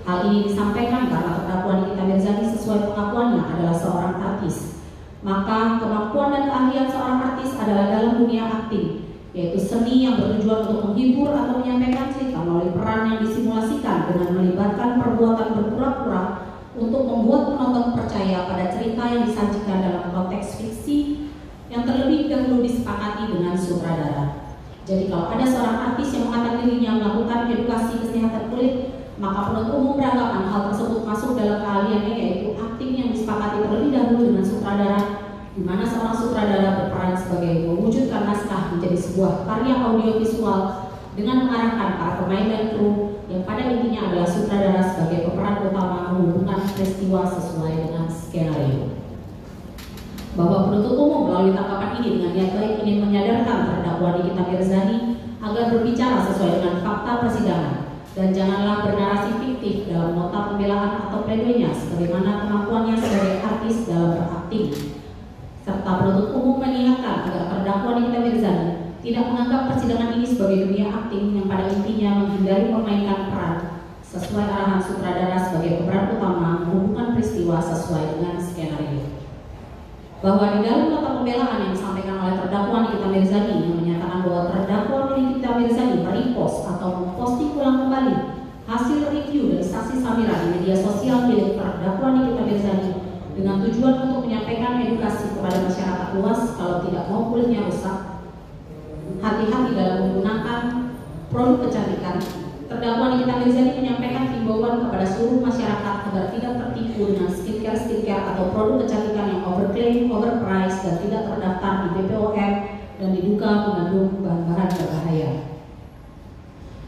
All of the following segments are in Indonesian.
Hal ini disampaikan karena terdakwa Nikita Mirzani sesuai pengakuannya adalah seorang artis. Maka kemampuan dan keahlian seorang artis adalah dalam dunia akting, yaitu seni yang bertujuan untuk menghibur atau menyampaikan cerita melalui peran yang disimulasikan dengan melibatkan perbuatan berpura-pura untuk membuat penonton percaya pada cerita yang disajikan dalam konteks fiksi yang terlebih dahulu disepakati dengan sutradara. Jadi kalau ada seorang artis yang mengatakan dirinya melakukan edukasi kesehatan kulit, maka penuntut umum beranggapan hal tersebut masuk dalam keahliannya, yaitu akting yang disepakati terlebih dahulu dengan sutradara, di mana seorang sutradara berperan sebagai mewujudkan naskah menjadi sebuah karya audiovisual dengan mengarahkan para pemain dan kru yang pada intinya adalah sutradara sebagai pemeran utama menghubungkan peristiwa sesuai dengan skenario. Bahwa penuntut umum melalui tangkapan ini dengan niat baik ingin menyadarkan terdakwa Nikita Mirzani agar berbicara sesuai dengan fakta persidangan dan janganlah bernarasi fiktif dalam nota pembelaan atau pledoinya sebagaimana kemampuannya sebagai artis dalam berakting. Serta penuntut umum mengingatkan agar terdakwa Nikita Mirzani tidak menganggap persidangan ini sebagai dunia akting yang pada intinya menghindari memainkan peran sesuai arahan sutradara sebagai pemeran utama menghubungkan peristiwa sesuai dengan skenario. Bahwa di dalam nota pembelaan yang disampaikan oleh terdakwa Nikita Mirzani yang menyatakan bahwa terdakwa Nikita Mirzani merepost atau memposting ulang kembali hasil review dari saksi Samira di media sosial milik terdakwa Nikita Mirzani dengan tujuan untuk menyampaikan edukasi kepada masyarakat luas kalau tidak mau kulitnya rusak, hati-hati dalam menggunakan produk kecantikan. Terdakwa Nikita Mirzani menyampaikan himbauan kepada seluruh masyarakat agar tidak tertipu dengan skincare atau produk kecantikan yang overclaim, overpriced, dan tidak terdaftar di BPOM dan diduga mengandung bahan-bahan berbahaya.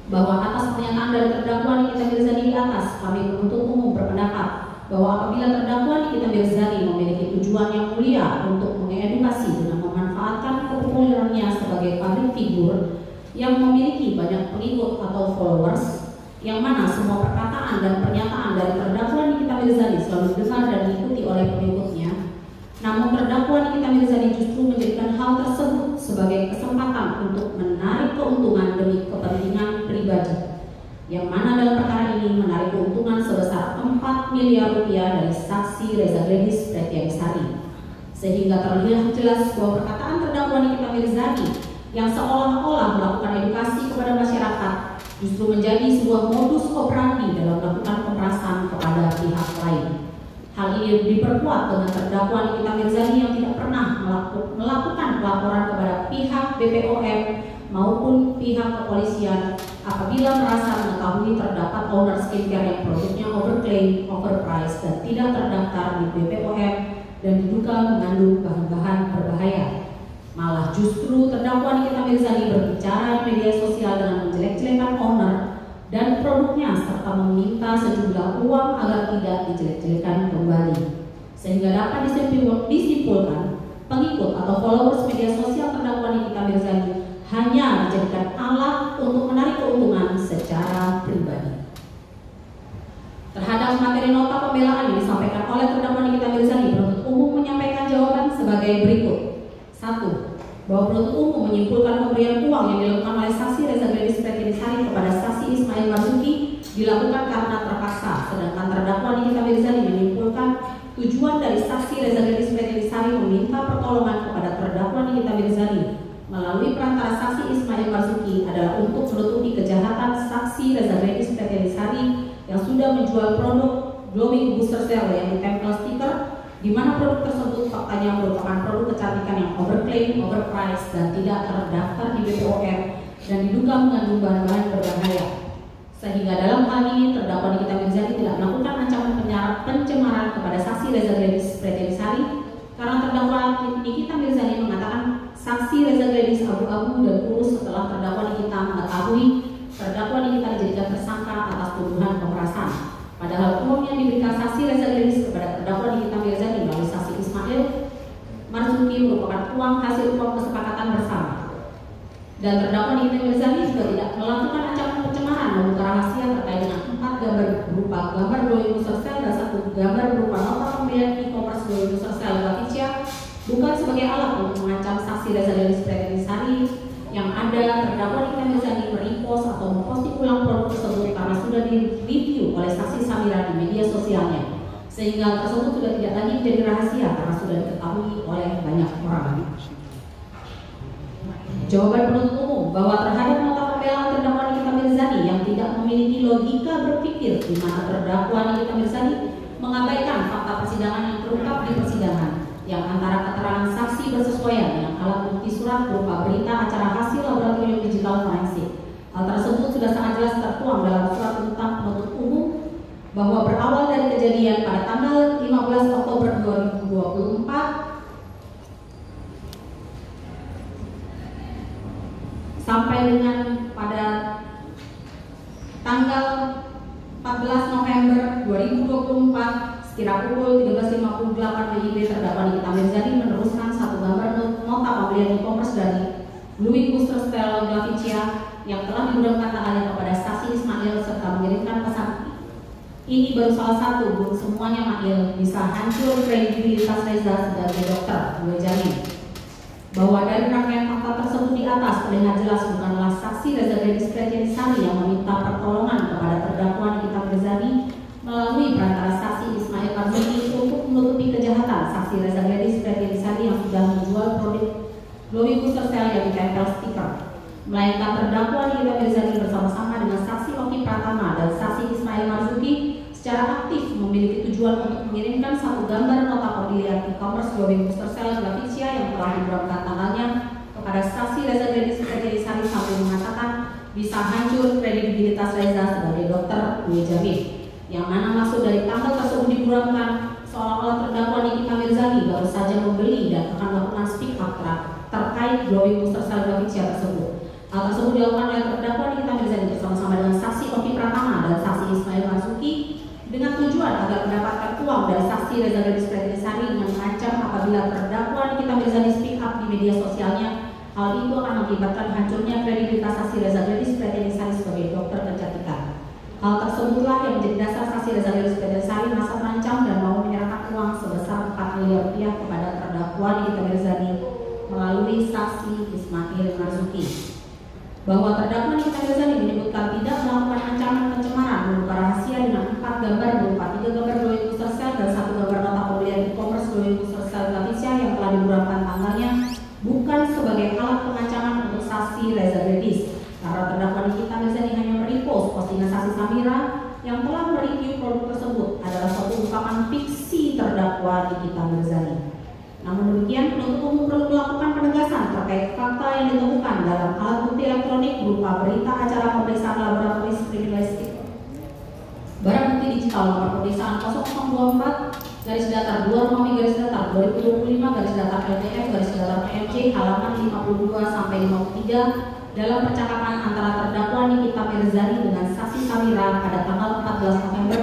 Bahwa atas pernyataan dari terdakwa Nikita Mirzani di atas, kami penuntut umum berpendapat bahwa apabila terdakwa Nikita Mirzani memiliki tujuan yang mulia untuk mengedukasi dengan memanfaatkan kepopulerannya sebagai public figure yang memiliki banyak pengikut atau followers, yang mana semua perkataan dan pernyataan dari terdakwa Nikita Mirzani selalu didengar dan diikuti oleh pengikutnya, namun terdakwa Nikita Mirzani justru menjadikan hal tersebut sebagai kesempatan untuk menarik keuntungan demi kepentingan pribadi, yang mana dalam perkara ini menarik keuntungan sebesar 4 miliar rupiah dari saksi Reza Gladys Pretianisari, sehingga terlihat jelas bahwa perkataan terdakwa Nikita Mirzani yang seolah-olah melakukan edukasi kepada masyarakat justru menjadi sebuah modus operandi dalam melakukan pemerasan kepada pihak lain. Hal ini diperkuat dengan terdakwa Nikita Mirzani yang tidak pernah melakukan pelaporan kepada pihak BPOM maupun pihak kepolisian apabila merasa mengetahui terdapat owner skincare yang produknya overclaim, overpriced, dan tidak terdaftar di BPOM dan diduga mengandung bahan-bahan berbahaya. Malah justru terdakwa Nikita Mirzani berbicara di media sosial dengan menjelek-jelekan owner dan produknya serta meminta sejumlah uang agar tidak dijelek-jelekan kembali, sehingga dapat disimpulkan pengikut atau followers media sosial terdakwa Nikita Mirzani hanya dijadikan alat untuk menarik keuntungan secara pribadi. Terhadap materi nota pembelaan yang disampaikan oleh terdakwa Nikita Mirzani, penuntut umum menyampaikan jawaban sebagai berikut. 1. Bahwa penuntut umum menyimpulkan pemberian uang yang dilakukan oleh saksi Reza Gladys Pretianisari kepada saksi Ismail Marzuki dilakukan karena terpaksa, sedangkan terdakwa Nikita Mirzani menyimpulkan tujuan dari saksi Reza Gladys Pretianisari meminta pertolongan kepada terdakwa Nikita Mirzani melalui perantara saksi Ismail Marzuki adalah untuk menutupi kejahatan saksi Reza Gladys Pretianisari yang sudah menjual produk glowing booster cell yang ditempel stiker, di mana produk tersebut faktanya merupakan produk kecantikan yang overclaim, overpriced, dan tidak terdaftar di BPOM dan diduga mengandung bahan-bahan berbahaya. Sehingga dalam hal ini terdakwa Nikita Mirzani tidak melakukan ancaman pencemaran kepada saksi Reza Gladys Pretianisari karena terdakwa Nikita Mirzani mengatakan saksi Reza Gladys abu-abu dan kurus setelah terdakwa Nikita mengetahui terdakwa Nikita dijadikan tersangka atas tuduhan pemerasan. Padahal uang yang diberikan saksi Reza Gladys kepada terdakwa Nikita Mirzani melalui saksi Ismail Marzuki merupakan uang hasil kesepakatan bersama. Dan terdakwa Nikita Mirzani juga tidak melakukan ancaman pencemaran membuka rahasia terkait dengan 4 gambar berupa gambar glowing booster cell dan 1 gambar berupa nota pembelian e-commerce glowing booster cell Lavicia bukan sebagai alat untuk mengancam saksi Reza Gladys Pretianisari yang ada ada terdakwa Nikita Mirzani merepost atau memposting ulang produk tersebut karena sudah di-review oleh saksi Samira di media sosialnya, sehingga tersebut sudah tidak lagi menjadi rahasia karena sudah diketahui oleh banyak orang. Jawaban penuntut umum bahwa terhadap nota pembelaan terdakwa Nikita Mirzani yang tidak memiliki logika berpikir di mana terdakwa Nikita Mirzani mengabaikan fakta persidangan yang terungkap di persidangan, yang antara keterangan saksi bersesuaian dengan alat bukti surat berupa berita acara hasil laboratorium digital forensik. Hal tersebut sudah sangat jelas tertuang dalam surat tuntutan penuntut umum bahwa berawal dari kejadian pada tanggal 15 Oktober 2024 sampai dengan pada tanggal 14 November 2024 sekira pukul 13.58 WIB terdakwa Nikita Mirzani meneruskan satu gambar nota pembelian e-commerce dari Louis Buster Stella Glavicia yang telah digunakan tanggalnya kepada saksi Ismail serta mengirimkan pesan. Ini baru salah satu, belum semuanya Mail, bisa hancur kredibilitas Reza sebagai dokter. Gue jamin bahwa dari rangkaian fakta tersebut di atas terlihat jelas bukanlah saksi Reza Gladys Pretianisari yang meminta pertolongan kepada terdakwa Nikita Mirzani melalui perantara saksi Ismail Marzuki untuk menutupi kejahatan saksi Reza Gladys Pretianisari yang sudah menjual produk Louis Buster Stella yang ditempel stiker, melainkan terdakwa Nikita Mirzani bersama-sama dengan saksi Oki Pratama dan saksi Ismail Marzuki secara aktif memiliki tujuan untuk mengirimkan satu gambar nota pembelian e-commerce Louis Buster Stella Glavicia yang telah diburamkan tanggalnya kepada saksi Reza Gladys Pretianisari sambil mengatakan bisa hancur kredibilitas Reza sebagai dokter. Gue jamin. Yang mana maksud dari tanggal tersebut diburamkan seolah-olah terdakwa Nikita Mirzani baru saja membeli dan akan melakukan speak up terkait Louis Buster Stella Glavicia tersebut. Hal tersebut dilakukan oleh terdakwa Nikita Mirzani bersama-sama dengan saksi Oki Pratama dan saksi Ismail Marzuki dengan tujuan agar mendapatkan uang dari saksi Reza Gladys Pretianisari dengan mengancam apabila terdakwa Nikita Mirzani speak up di media sosialnya, hal itu akan mengakibatkan hancurnya kredibilitas saksi Reza Gladys Pretianisari sebagai dokter kecantikan. Hal tersebutlah yang menjadi dasar saksi Reza Gladys Pretianisari merasa terancam dan mau menyerahkan uang sebesar 4 miliar rupiah kepada terdakwa Nikita Mirzani melalui saksi Ismail Marzuki. Bahwa terdakwa Nikita Mirzani menyebutkan tidak melakukan ancaman pencemaran berupa rahasia dengan 4 gambar berupa 3 gambar Louis Buster Stella dan 1 gambar nota pembelian e-commerce Louis Buster Stella Glavicia yang telah diburamkan tanggalnya bukan sebagai alat pengancaman untuk saksi Reza Gladys, karena terdakwa Nikita Mirzani hanya merepost postingan saksi Samira yang telah mereview produk tersebut adalah suatu ungkapan fiksi terdakwa Nikita Mirzani. Namun demikian, penuntut umum perlu melakukan penegasan terkait fakta yang ditemukan dalam alat bukti elektronik berupa berita acara pemeriksaan laboratoris kriminalistik, barang bukti digital nomor pemeriksaan 0024 garis datar 2 Romawi garis datar 2025 garis datar LDF garis datar PMJ halaman 52 sampai 53 dalam percakapan antara terdakwa Nikita Mirzani dengan saksi Samira pada tanggal 14 November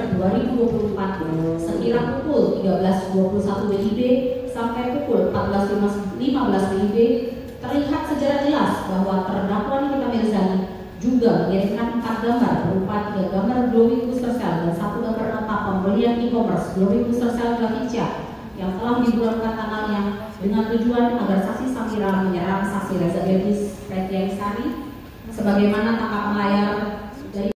2024 sekira pukul 13.21 WIB sampai pukul 14.15 WIB, terlihat secara jelas bahwa terdakwa Nikita Mirzani juga mengirimkan 4 gambar berupa 3 gambar Louis Buster Stella dan 1 gambar nota pembelian e-commerce Louis Buster Stella Glavicia yang telah diburamkan tanggalnya dengan tujuan agar saksi Samira menyerang saksi Reza Gladys Pretianisari sebagaimana tangkapan layar